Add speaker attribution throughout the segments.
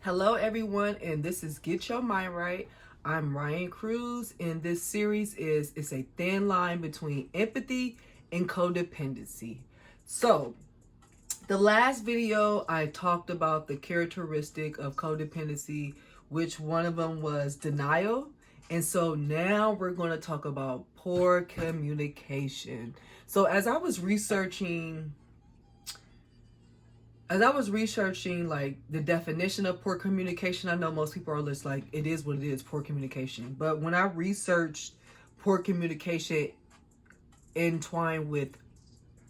Speaker 1: Hello everyone, and this is Get Your Mind Right. I'm Ryan Cruz, and this series it's a thin line between empathy and codependency. So, the last video I talked about the characteristic of codependency, which one of them was denial. And so now we're going to talk about poor communication. So as I was researching like the definition of poor communication, I know most people are just like, it is what it is, poor communication. But when I researched poor communication entwined with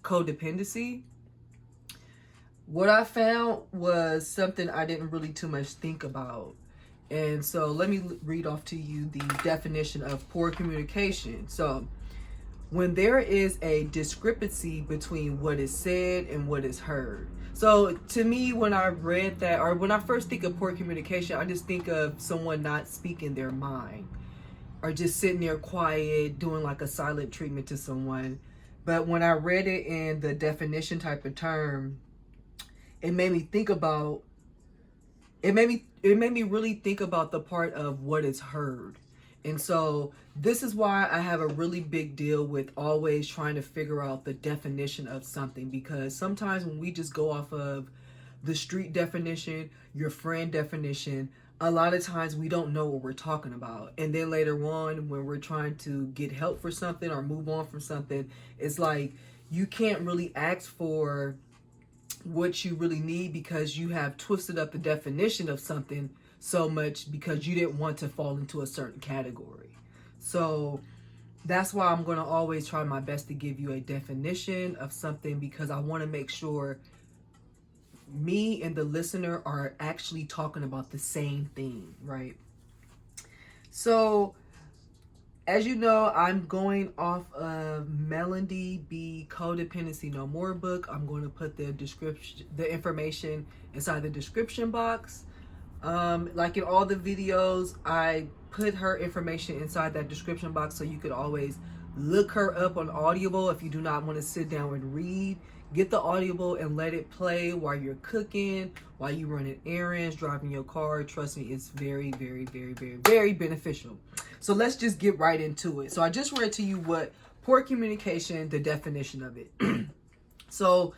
Speaker 1: codependency, what I found was something I didn't really too much think about. And so let me read off to you the definition of poor communication. So when there is a discrepancy between what is said and what is heard. So to me, when I read that, or when I first think of poor communication, I just think of someone not speaking their mind or just sitting there quiet, doing like a silent treatment to someone. But when I read it in the definition type of term, it made me think about, it made me really think about the part of what is heard. And so this is why I have a really big deal with always trying to figure out the definition of something, because sometimes when we just go off of the street definition, your friend definition, a lot of times we don't know what we're talking about. And then later on, when we're trying to get help for something or move on from something, it's like you can't really ask for what you really need because you have twisted up the definition of something so much because you didn't want to fall into a certain category. So that's why I'm going to always try my best to give you a definition of something, because I want to make sure me and the listener are actually talking about the same thing, right? So as you know, I'm going off of Melody B. Codependency No More book. I'm going to put the information inside the description box. Like in all the videos, I put her information inside that description box, so you could always look her up on Audible if you do not want to sit down and read. Get the Audible and let it play while you're cooking, while you're running errands, driving your car. Trust me, it's very, very, very, very, very beneficial. So let's just get right into it. So I just read to you what poor communication, the definition of it. So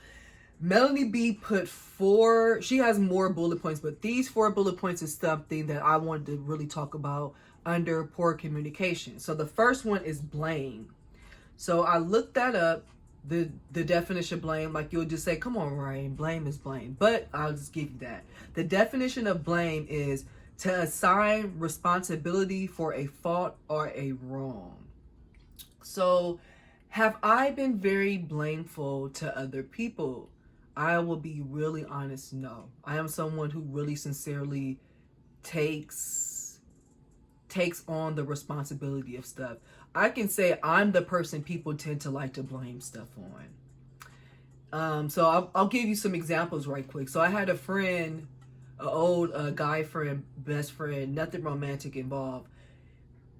Speaker 1: Melanie B put she has more bullet points, but these 4 bullet points is something that I wanted to really talk about under poor communication. So the first one is blame. So I looked that up, the definition of blame, like you'll just say, come on, Ryan, blame is blame. But I'll just give you that. The definition of blame is to assign responsibility for a fault or a wrong. So have I been very blameful to other people? I will be really honest, no. I am someone who really sincerely takes on the responsibility of stuff. I can say I'm the person people tend to like to blame stuff on. So I'll give you some examples right quick. So I had a friend, an old guy friend, best friend, nothing romantic involved.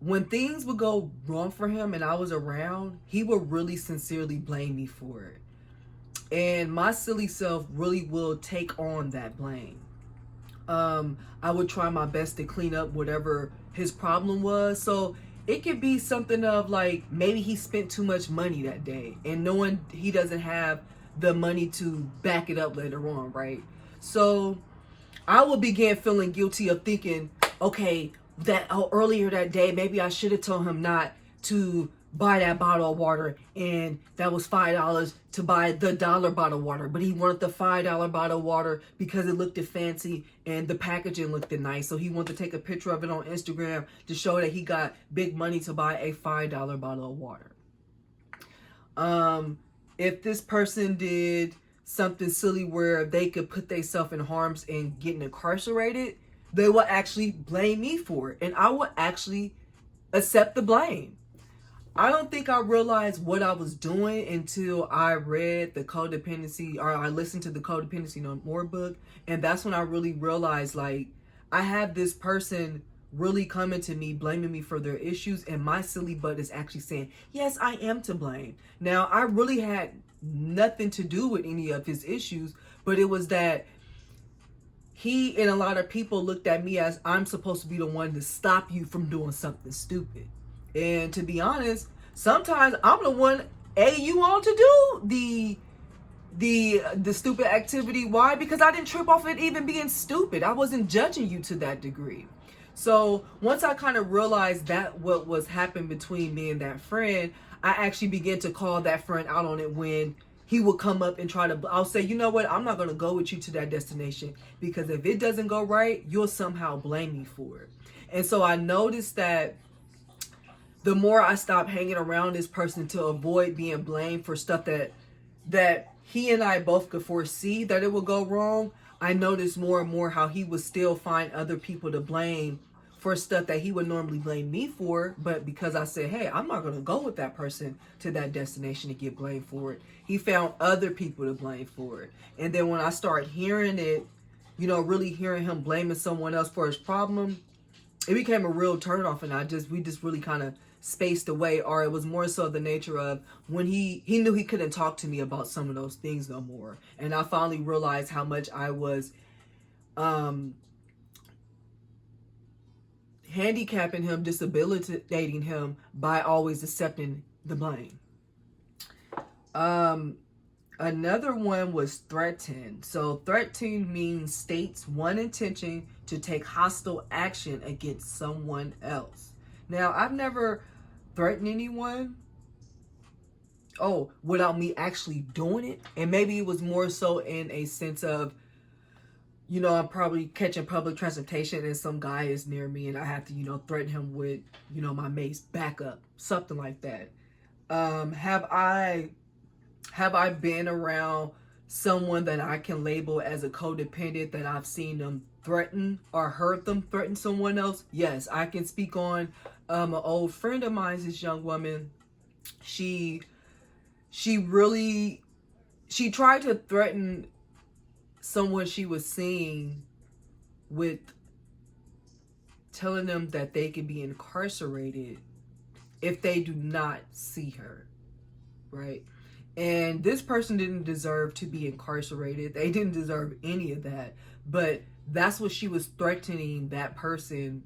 Speaker 1: When things would go wrong for him and I was around, he would really sincerely blame me for it. And my silly self really will take on that blame. I would try my best to clean up whatever his problem was. So it could be something of like, maybe he spent too much money that day and knowing he doesn't have the money to back it up later on, right? So I will begin feeling guilty of thinking, okay, earlier that day, maybe I should have told him not to buy that bottle of water, and that was $5 to buy the $1 bottle of water, but he wanted the $5 bottle of water because it looked fancy and the packaging looked nice, so he wanted to take a picture of it on Instagram to show that he got big money to buy a $5 bottle of water. If this person did something silly where they could put themselves in harm's and getting incarcerated, they will actually blame me for it, and I will actually accept the blame. I don't think I realized what I was doing until I read the Codependency, or I listened to the Codependency No More book. And that's when I really realized, like, I have this person really coming to me, blaming me for their issues. And my silly butt is actually saying, yes, I am to blame. Now, I really had nothing to do with any of his issues, but it was that he and a lot of people looked at me as I'm supposed to be the one to stop you from doing something stupid. And to be honest, sometimes I'm the one egging you on to do the stupid activity. Why? Because I didn't trip off it even being stupid. I wasn't judging you to that degree. So once I kind of realized that what was happening between me and that friend, I actually began to call that friend out on it when he would come up and try to, I'll say, you know what, I'm not going to go with you to that destination, because if it doesn't go right, you'll somehow blame me for it. And so I noticed that the more I stopped hanging around this person to avoid being blamed for stuff that he and I both could foresee that it would go wrong, I noticed more and more how he would still find other people to blame for stuff that he would normally blame me for. But because I said, hey, I'm not going to go with that person to that destination to get blamed for it, he found other people to blame for it. And then when I start hearing it, you know, really hearing him blaming someone else for his problem, it became a real turnoff, and we just really kind of spaced away. Or it was more so the nature of when he knew he couldn't talk to me about some of those things no more. And I finally realized how much I was handicapping him, disabilitating him by always accepting the blame. Another one was threaten. So threaten means states one intention to take hostile action against someone else. Now, I've never threatened anyone, without me actually doing it. And maybe it was more so in a sense of, you know, I'm probably catching public transportation and some guy is near me and I have to, you know, threaten him with, you know, my mace, back up, something like that. Have I been around someone that I can label as a codependent that I've seen them threaten or heard them threaten someone else? Yes, I can speak on an old friend of mine, this young woman. She tried to threaten someone she was seeing with telling them that they could be incarcerated if they do not see her, right? And this person didn't deserve to be incarcerated. They didn't deserve any of that. But that's what she was threatening that person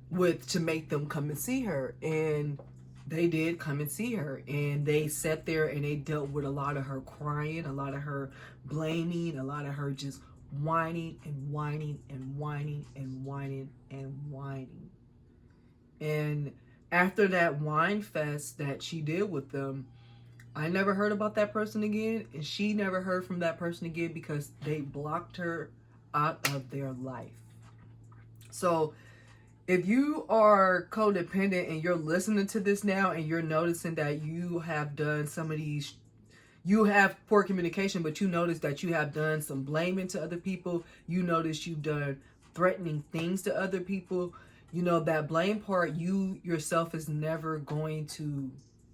Speaker 1: with, to make them come and see her. And they did come and see her. And they sat there and they dealt with a lot of her crying, a lot of her blaming, a lot of her just whining and whining and whining and whining and whining. And after that whine fest that she did with them, I never heard about that person again, and she never heard from that person again because they blocked her out of their life. So if you are codependent and you're listening to this now and you're noticing that you have done some of these, you have poor communication, but you notice that you have done some blaming to other people, you notice you've done threatening things to other people, you know, that blame part, you yourself is never going to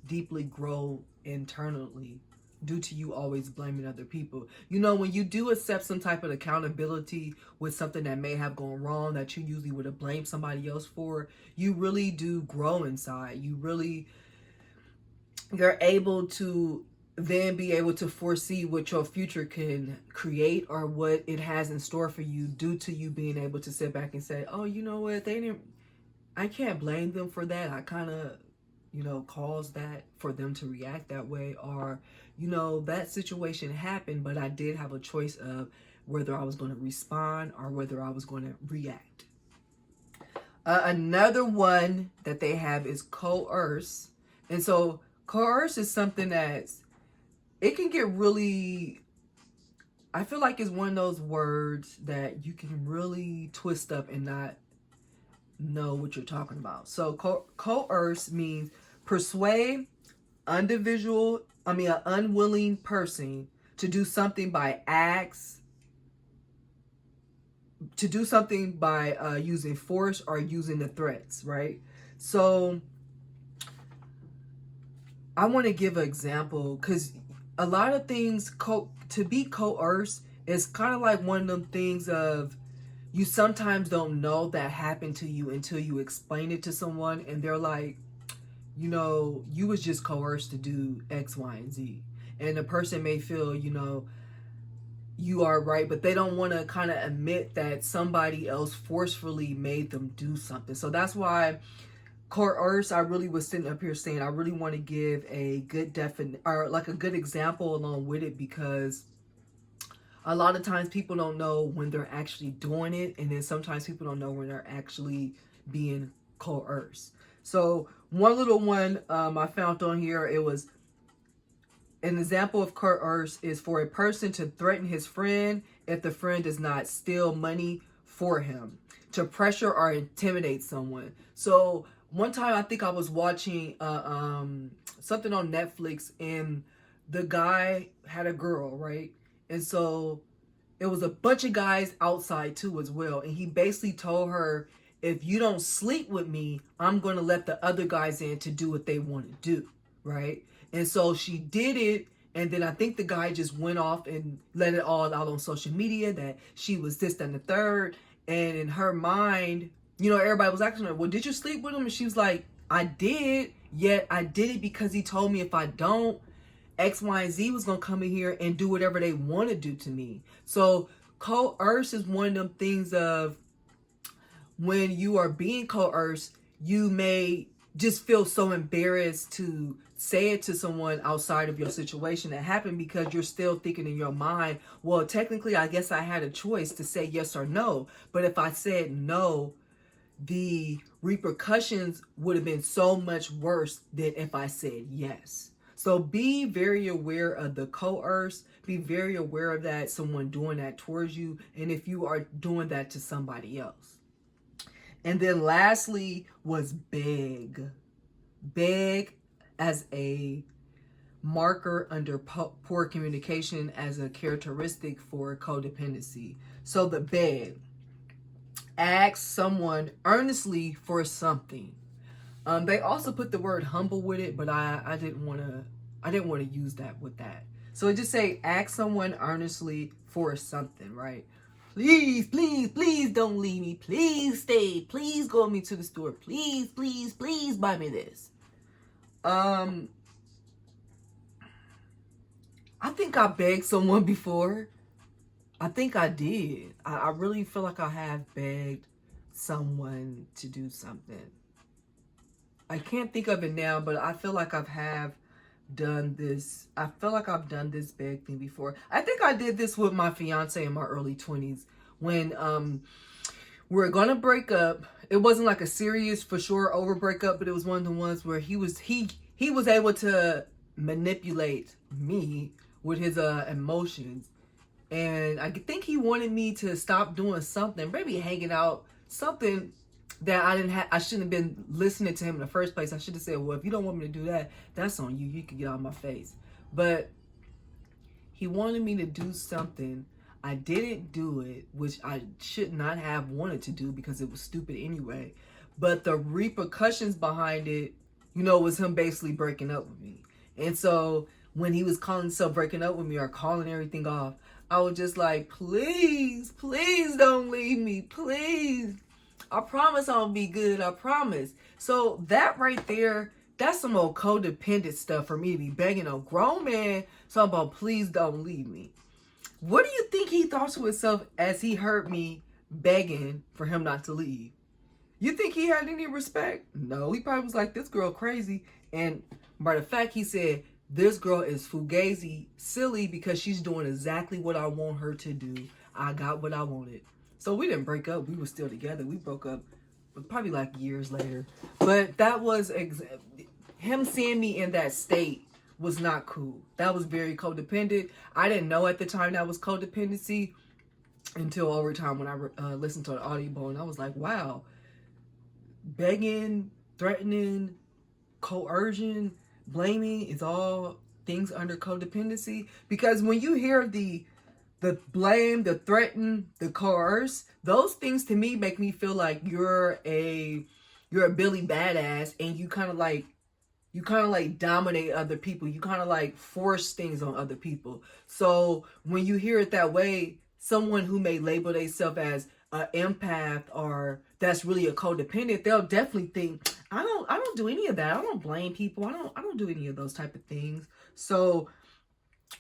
Speaker 1: deeply grow internally due to you always blaming other people. You know, when you do accept some type of accountability with something that may have gone wrong that you usually would have blamed somebody else for, you really do grow inside. You're able to then be able to foresee what your future can create or what it has in store for you due to you being able to sit back and say, oh, you know what, I can't blame them for that. I kind of, you know, caused that for them to react that way. Or, you know, that situation happened, but I did have a choice of whether I was going to respond or whether I was going to react. Another one that they have is coerce. And so coerce is something it can get really, I feel like it's one of those words that you can really twist up and not know what you're talking about. So coerce means persuade an unwilling person to do something by acts, to do something by using force or using the threats, right? So I want to give an example because a lot of things, to be coerced is kind of like one of them things of, you sometimes don't know that happened to you until you explain it to someone and they're like, you know, you was just coerced to do X, Y, and Z. And the person may feel, you know, you are right, but they don't want to kind of admit that somebody else forcefully made them do something. So that's why Coerce, I really was sitting up here saying I really want to give a good or like a good example along with it, because a lot of times people don't know when they're actually doing it, and then sometimes people don't know when they're actually being coerced. So one little one I found on here, it was an example of coerce is for a person to threaten his friend if the friend does not steal money for him, to pressure or intimidate someone. So one time I think I was watching something on Netflix, and the guy had a girl, right? And so it was a bunch of guys outside too as well. And he basically told her, if you don't sleep with me, I'm going to let the other guys in to do what they want to do, right? And so she did it. And then I think the guy just went off and let it all out on social media that she was this, that, and the third. And in her mind, you know, everybody was asking her, well, did you sleep with him? And she was like, I did. Yet I did it because he told me if I don't, X, Y, and Z was going to come in here and do whatever they want to do to me. So coerce is one of them things of, when you are being coerced, you may just feel so embarrassed to say it to someone outside of your situation that happened, because you're still thinking in your mind, well, technically, I guess I had a choice to say yes or no. But if I said no, the repercussions would have been so much worse than if I said yes. So be very aware of the coerce. Be very aware of that, someone doing that towards you, and if you are doing that to somebody else. And then lastly was beg. Beg as a marker under poor communication, as a characteristic for codependency. So the beg. Ask someone earnestly for something. They also put the word humble with it, but I didn't want to use that with that. So it just say ask someone earnestly for something, right? Please, please, please don't leave me. Please stay. Please go with me to the store. Please, please, please buy me this. I think I begged someone before. I think I did. I really feel like I have begged someone to do something. I can't think of it now, but I feel like I've done this. I feel like I've done this beg thing before. I think I did this with my fiance in my early 20s when we were gonna break up. It wasn't like a serious for sure over breakup, but it was one of the ones where he was able to manipulate me with his emotions. And I think he wanted me to stop doing something, maybe hanging out, something that I shouldn't have been listening to him in the first place. I should have said, well, if you don't want me to do that, that's on you. You can get out of my face. But he wanted me to do something. I didn't do it, which I should not have wanted to do because it was stupid anyway. But the repercussions behind it, you know, was him basically breaking up with me. And so when he was calling himself breaking up with me or calling everything off, I was just like, please, please don't leave me. Please. I promise I'll be good. I promise. So that right there, that's some old codependent stuff for me to be begging a grown man talking about please don't leave me. What do you think he thought to himself as he heard me begging for him not to leave? You think he had any respect? No, he probably was like, this girl crazy. And by the fact, he said, this girl is fugazi, silly, because she's doing exactly what I want her to do. I got what I wanted. So we didn't break up. We were still together. We broke up probably like years later. But that was, him seeing me in that state was not cool. That was very codependent. I didn't know at the time that was codependency until over time when I listened to an audio, and I was like, wow, begging, threatening, coercion, blaming is all things under codependency. Because when you hear the blame, the threaten, the coerce, those things to me make me feel like you're a Billy Badass, and you kind of like dominate other people. You kind of like force things on other people. So when you hear it that way, someone who may label themselves as an empath or that's really a codependent, they'll definitely think, I don't do any of that. I don't blame people. I don't do any of those type of things. So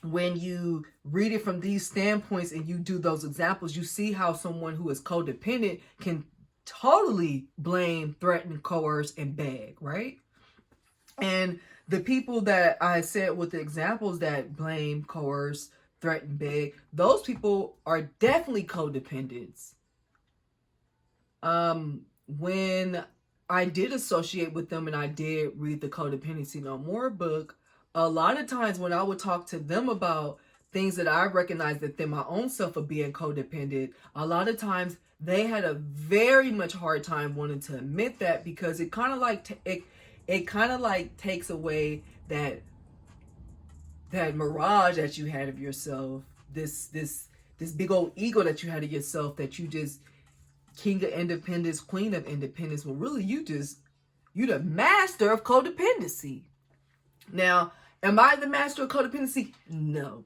Speaker 1: when you read it from these standpoints and you do those examples, you see how someone who is codependent can totally blame, threaten, coerce, and beg, right? And the people that I said with the examples that blame, coerce, threaten, beg, those people are definitely codependents. When I did associate with them and I did read the Codependency No More book, a lot of times when I would talk to them about things that I recognized within my own self of being codependent, a lot of times they had a very much hard time wanting to admit that, because it kind of like it kind of like takes away that mirage that you had of yourself, this big old ego that you had of yourself, that you just king of independence, queen of independence. Well, really, you the master of codependency. Now, am I the master of codependency? No.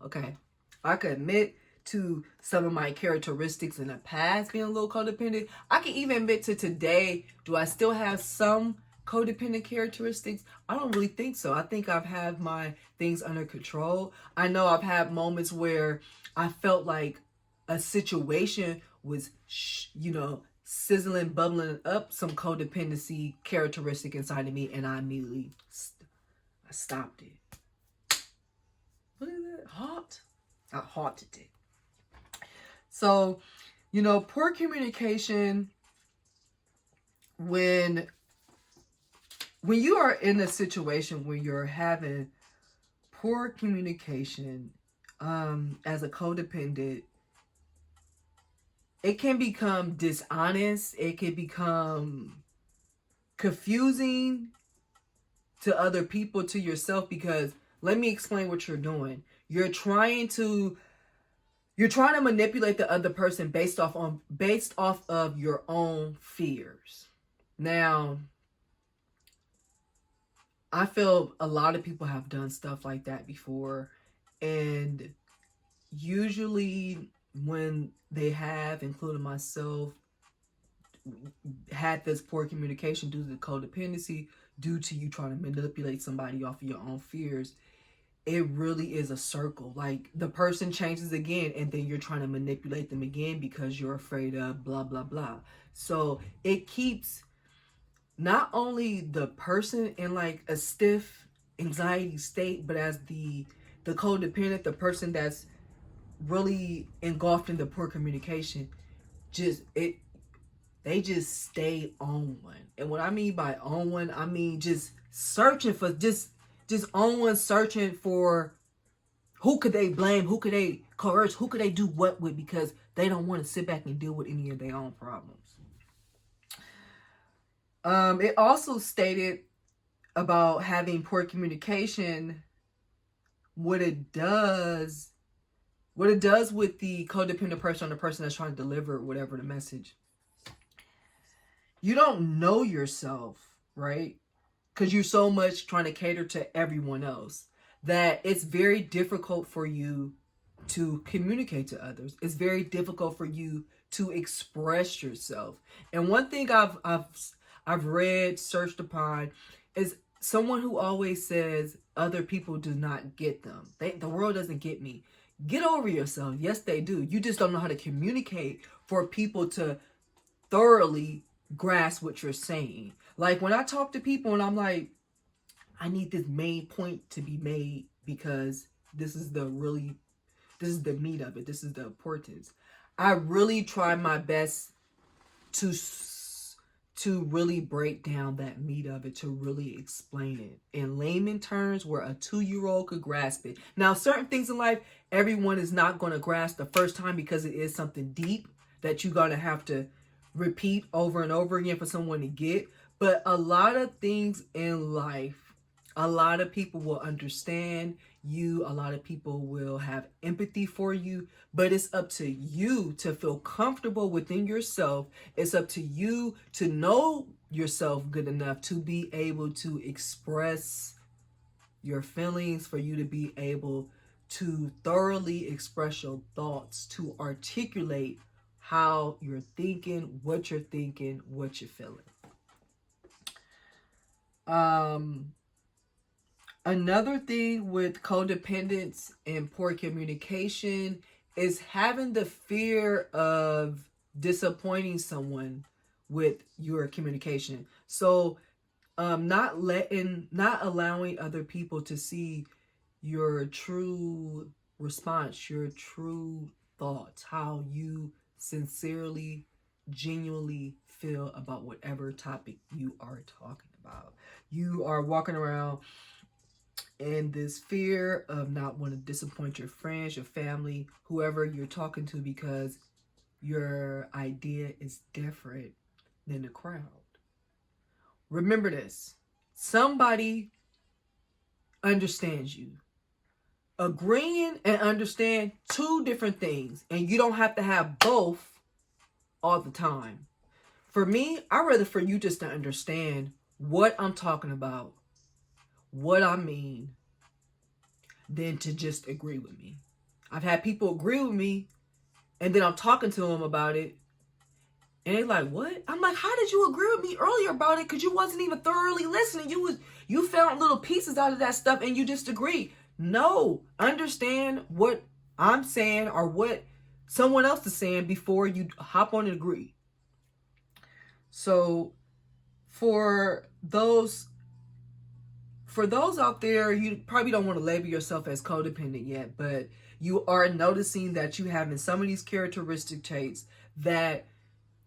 Speaker 1: Okay. I could admit to some of my characteristics in the past being a little codependent. I can even admit to today, do I still have some codependent characteristics? I don't really think so. I think I've had my things under control. I know I've had moments where I felt like a situation was, sizzling, bubbling up some codependency characteristic inside of me, and I immediately I stopped it. What is it? I halted it. So, poor communication, when you are in a situation where you're having poor communication as a codependent, it can become dishonest. It can become confusing to other people, to yourself, because let me explain what you're doing. You're trying to manipulate the other person based off of your own fears. Now, I feel a lot of people have done stuff like that before, and usually when they have, including myself, had this poor communication due to the codependency, due to you trying to manipulate somebody off of your own fears, it really is a circle. Like, the person changes again, and then you're trying to manipulate them again because you're afraid of blah, blah, blah. So it keeps not only the person in like a stiff anxiety state, but as the codependent, the person that's really engulfed in the poor communication, they just stay on one. And what I mean by on one, I mean just searching for, just on one, searching for who could they blame, who could they coerce, who could they do what with, because they don't want to sit back and deal with any of their own problems. It also stated about having poor communication, what it does with the codependent person, or the person that's trying to deliver whatever the message. You don't know yourself, right? Because you're so much trying to cater to everyone else, that it's very difficult for you to communicate to others. It's very difficult for you to express yourself. And one thing I've read, searched upon, is someone who always says other people do not get them. The world doesn't get me. Get over yourself. Yes, they do. You just don't know how to communicate for people to thoroughly grasp what you're saying. Like, when I talk to people and I'm like, I need this main point to be made, because this is the meat of it. This is the importance. I really try my best to really break down that meat of it, to really explain it in layman terms where a 2-year-old could grasp it. Now, certain things in life, everyone is not going to grasp the first time, because it is something deep that you're going to have to repeat over and over again for someone to get. But a lot of things in life, a lot of people will understand you. A lot of people will have empathy for you, but it's up to you to feel comfortable within yourself. It's up to you to know yourself good enough to be able to express your feelings, for you to be able to thoroughly express your thoughts, to articulate how you're thinking, what you're feeling. Another thing with codependence and poor communication is having the fear of disappointing someone with your communication. So, not allowing other people to see your true response, your true thoughts, how you sincerely, genuinely feel about whatever topic you are talking about. You are walking around in this fear of not wanting to disappoint your friends, your family, whoever you're talking to, because your idea is different than the crowd. Remember this. Somebody understands you. Agreeing and understand two different things, and you don't have to have both all the time. For me, I'd rather for you just to understand what I'm talking about, what I mean, than to just agree with me. I've had people agree with me, and then I'm talking to them about it, and they're like, "What?" I'm like, "How did you agree with me earlier about it? Because you wasn't even thoroughly listening. You found little pieces out of that stuff, and you just agreed." No, understand what I'm saying or what someone else is saying before you hop on and agree. So for those out there, you probably don't want to label yourself as codependent yet, but you are noticing that you having some of these characteristic traits that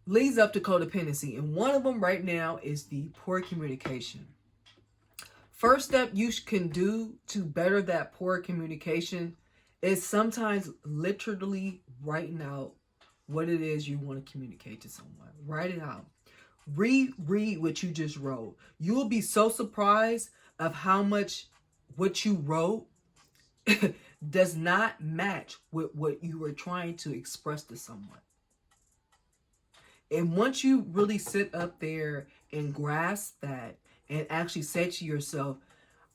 Speaker 1: leads up to codependency. And one of them right now is the poor communication. First step you can do to better that poor communication is sometimes literally writing out what it is you want to communicate to someone. Write it out. Read what you just wrote. You will be so surprised of how much what you wrote does not match with what you were trying to express to someone. And once you really sit up there and grasp that and actually say to yourself,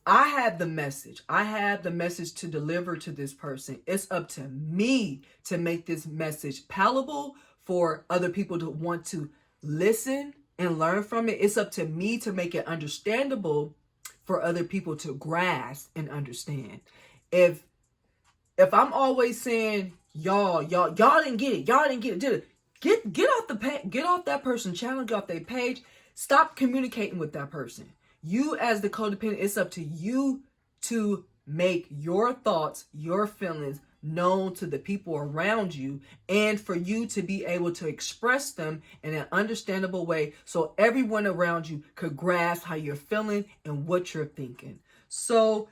Speaker 1: I have the message. I have the message to deliver to this person. It's up to me to make this message palatable for other people to want to listen and learn from it. It's up to me to make it understandable for other people to grasp and understand. If I'm always saying y'all didn't get it, did it. Get off the page, get off that person's channel, get off their page. Stop communicating with that person. You as the codependent, it's up to you to make your thoughts, your feelings known to the people around you, and for you to be able to express them in an understandable way so everyone around you could grasp how you're feeling and what you're thinking. So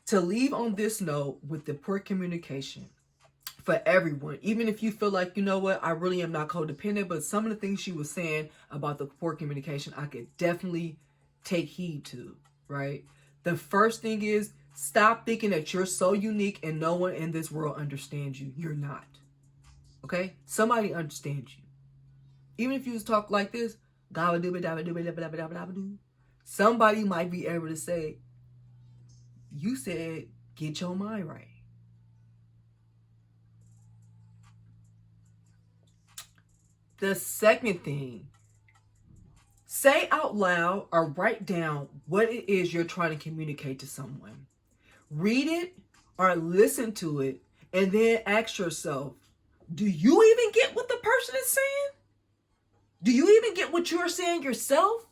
Speaker 1: to leave on this note with the poor communication, for everyone, even if you feel like, you know what, I really am not codependent, but some of the things she was saying about the poor communication, I could definitely take heed to, right? The first thing is stop thinking that you're so unique and no one in this world understands you. You're not. Okay? Somebody understands you. Even if you talk like this, somebody might be able to say, you said, get your mind right. The second thing, say out loud or write down what it is you're trying to communicate to someone. Read it or listen to it and then ask yourself, do you even get what the person is saying? Do you even get what you're saying yourself?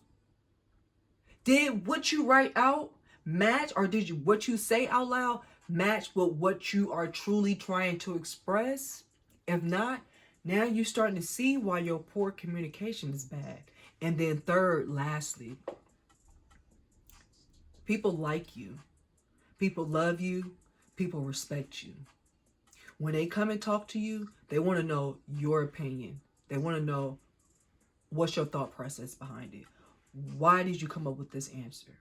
Speaker 1: Did what you write out match, or did what you say out loud match with what you are truly trying to express? If not, now you're starting to see why your poor communication is bad. And then third, lastly, people like you. People love you. People respect you. When they come and talk to you, they want to know your opinion. They want to know what's your thought process behind it. Why did you come up with this answer?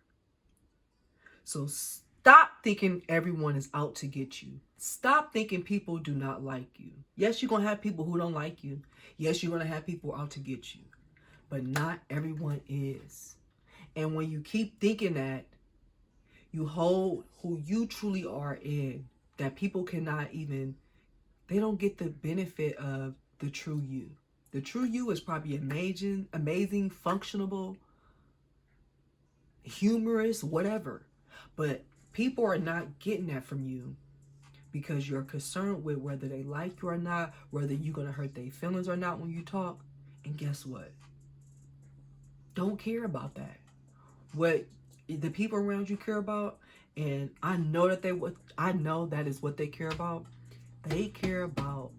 Speaker 1: So stop thinking everyone is out to get you. Stop thinking people do not like you. Yes, you're going to have people who don't like you. Yes, you're going to have people out to get you. But not everyone is. And when you keep thinking that, you hold who you truly are in, that people cannot even, they don't get the benefit of the true you. The true you is probably amazing, functionable, humorous, whatever. But People are not getting that from you because you're concerned with whether they like you or not, whether you're going to hurt their feelings or not when you talk. And guess what? Don't care about that. What the people around you care about, and I know that is what they care about. They care about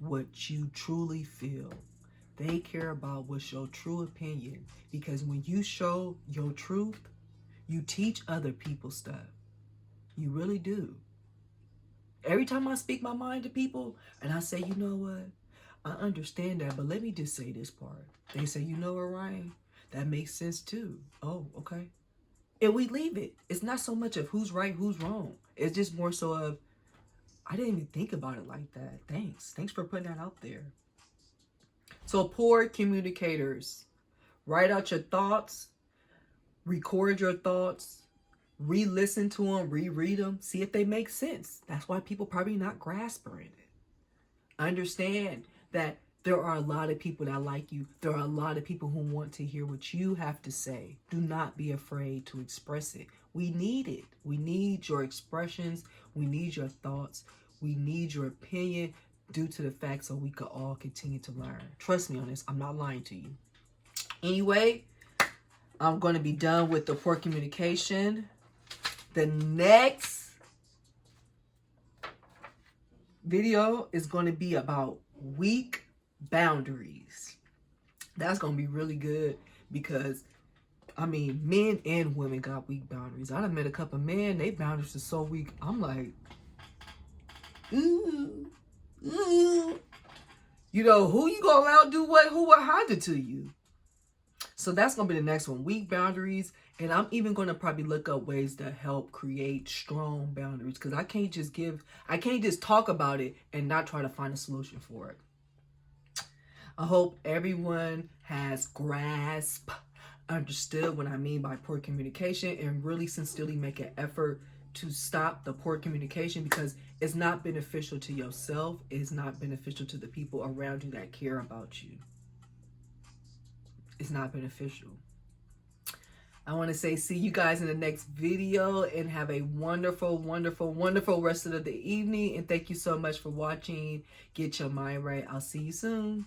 Speaker 1: what you truly feel. They care about what's your true opinion. Because when you show your truth, you teach other people stuff. You really do. Every time I speak my mind to people and I say, you know what? I understand that, but let me just say this part. They say, you know what, Ryan? That makes sense too. Oh, okay. And we leave it. It's not so much of who's right, who's wrong. It's just more so of, I didn't even think about it like that. Thanks. Thanks for putting that out there. So poor communicators, write out your thoughts, record your thoughts, re-listen to them, reread them, see if they make sense. That's why people probably not grasping it. Understand that there are a lot of people that like you. There are a lot of people who want to hear what you have to say. Do not be afraid to express it. We need it. We need your expressions. We need your thoughts. We need your opinion due to the fact so we could all continue to learn. Trust me on this. I'm not lying to you. Anyway, I'm going to be done with the poor communication. The next video is going to be about weak boundaries. That's going to be really good because, I mean, men and women got weak boundaries. I done met a couple men, they boundaries are so weak. I'm like, ooh, ooh. You know, who you going to allow to do what, who will hide it to you? So that's going to be the next one, weak boundaries. And I'm even going to probably look up ways to help create strong boundaries because I can't just talk about it and not try to find a solution for it. I hope everyone has understood what I mean by poor communication and really sincerely make an effort to stop the poor communication because it's not beneficial to yourself. It's not beneficial to the people around you that care about you. It's not beneficial. I want to say see you guys in the next video and have a wonderful, wonderful, wonderful rest of the evening. And thank you so much for watching. Get your mind right. I'll see you soon.